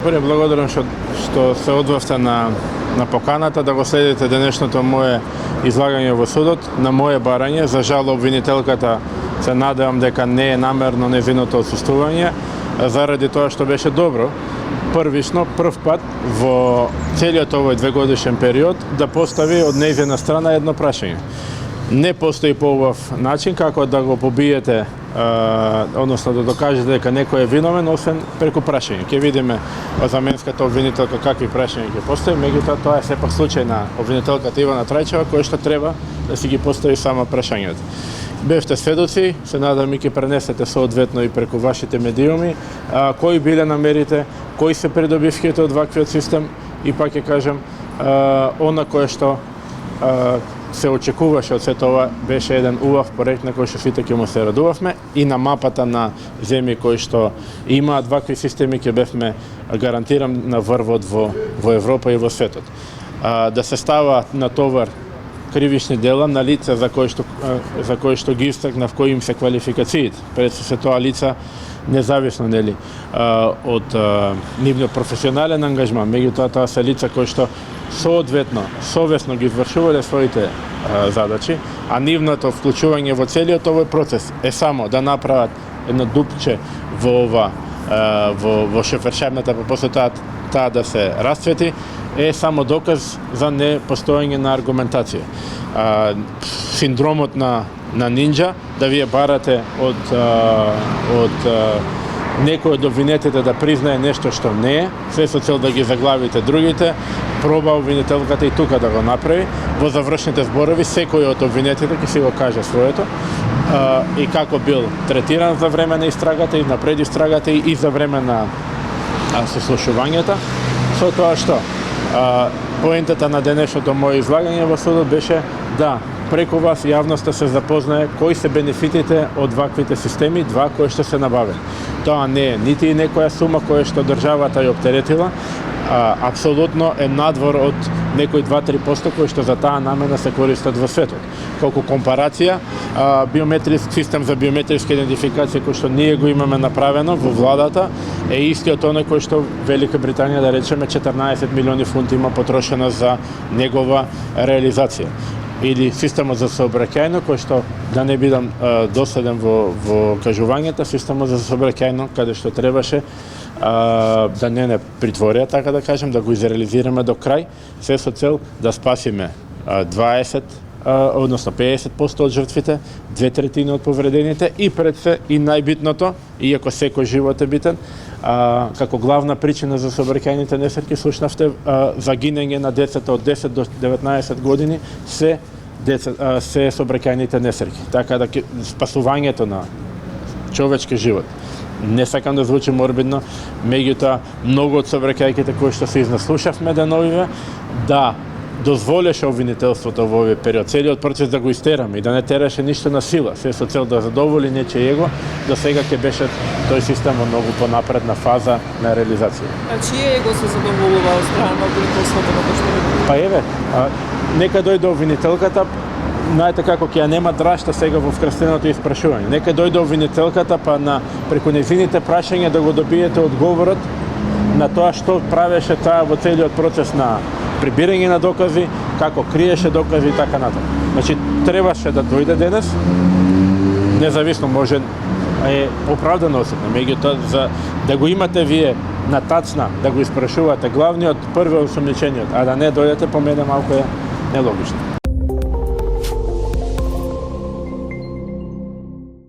први благодарам што се одвавте на поканата да го следите денешното мое излагање во судот, на мое барање. За жал обвинителката се надевам дека не е намерно нејзиното отсуствување, заради тоа што беше добро прв пат во целиот овој двегодишен период да постави од нејзина страна едно прашање. Не постои поубав начин како да го побиете, односно да докажете дека некој е виновен, освен преку прашање. Ќе видиме од заменската обвинителка какви прашања ќе постави, меѓутоа тоа е сепак случај на обвинителката Ивана Трајчева, која што треба да си ги постави сама прашањата. Бевте сведоци, се надам и ќе пренесете соодветно и преку вашите медиуми, кои биле намерите, кои се придобивките од ваквиот систем и пак ќе кажам, она кое што се очекуваше од сето ова беше еден убав проект на кој што сите ќе му се радувавме и на мапата на земји кои што имаат вакви системи ќе бевме, гарантирам, на врвот во Европа и во светот. Да се става на товар кривични дела на лица за кои што ги истакнав кои им се квалификациите. Пред се тоа лица независно нели од нивниот професионален ангажман, меѓутоа тоа се лица кои што соодветно, совесно ги извршувале своите задачи, а нивното вклучување во целиот овој процес е само да направат едно дупче во шефершемната, па после таа да се расцвети, е само доказ за непостоење на аргументација. Синдромот на нинџа, да вие барате од некој од обвинетите да признае нешто што не е, се со цел да ги заглавите другите, проба обвинителката и тука да го направи. Во завршните зборови секој од обвинетите ќе си го каже своето и како бил третиран за време на истрагата и напред истрагата и за време на сослушувањата. Со тоа што поентата на денешното моје излагање во судот беше да преку вас јавноста се запознае кои се бенефитите од ваквите системи, кои што се набавени. Тоа не е нити некоја сума која што државата ја оптеретила, апсолутно е надвор од некои 2-3% кои што за таа намена се користат во светот. Колку компарација, систем за биометриска идентификација кој што ние го имаме направено во владата е истиот оној кој што Велика Британија, да речеме, 14 милиони фунти има потрошено за негова реализација. Или системот за сообраќајно, кој што, да не бидам доследен во кажувањата, системот за сообраќајно, каде што требаше да не притворија, така да кажем, да го изреализираме до крај, се со цел да спасиме 50% од жртвите, 2/3 од повредените и пред се и најбитното, иако секој живот е битен, како главна причина за сообраќајните несреќи слушнавте загинење на децата од 10 до 19 години се сообраќајните несреќи. Така да спасувањето на човечки живот. Не сакам да звучи морбидно, меѓутоа многу од сообраќајките кои што се изнаслушавме деновиве да дозволеше обвинителството во овој период, целиот процес да го истераме и да не тераше ништо на сила, се со цел да задоволи нечие его, до сега ќе беше тој систем во многу понапредна фаза на реализација. А чие его се задоволува од страна на обвинителството како што ви? Па еве, нека дојде обвинителката, знаете како ќе ја нема драшта сега во вкрстеното испрашување. Нека дојде обвинителката па преку нејзините прашања да го добиете одговорот на тоа што правеше таа во целиот процес на прибирање на докази, како криеше докази и така натаму. Значи, требаше да дојде денес, независно може е оправдано осетно, меѓутоа за да го имате вие на тацна, да го испрашувате главниот, првиот осомничениот, а да не дојдете, по мене малку е нелогично.